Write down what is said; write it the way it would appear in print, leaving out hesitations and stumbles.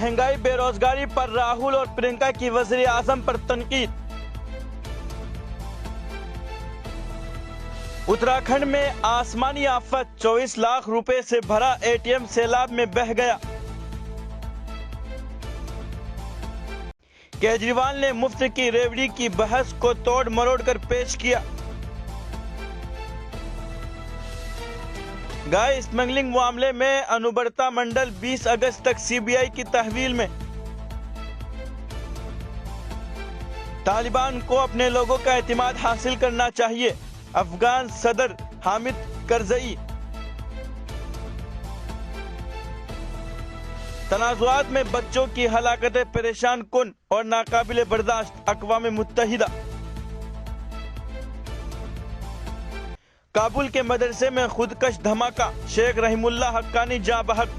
महंगाई बेरोजगारी पर राहुल और प्रियंका की वज़ीर आज़म पर तनकीद। उत्तराखंड में आसमानी आफत, 24 लाख रुपए से भरा एटीएम सैलाब में बह गया। केजरीवाल ने मुफ्त की रेवड़ी की बहस को तोड़ मरोड़ कर पेश किया। गाय स्मगलिंग मामले में अनुवर्ता मंडल 20 अगस्त तक सीबीआई की तहवील में। तालिबान को अपने लोगों का एतमाद हासिल करना चाहिए, अफगान सदर हामिद करजई। तनाज़ुआत में बच्चों की हलाकतें परेशान कुन और नाकाबिले बर्दाश्त, अक़वाम मुत्तहिदा। काबुल के मदरसे में खुदकश धमाका, शेख रहीमुल्लाह हक्कानी जाँ बहक।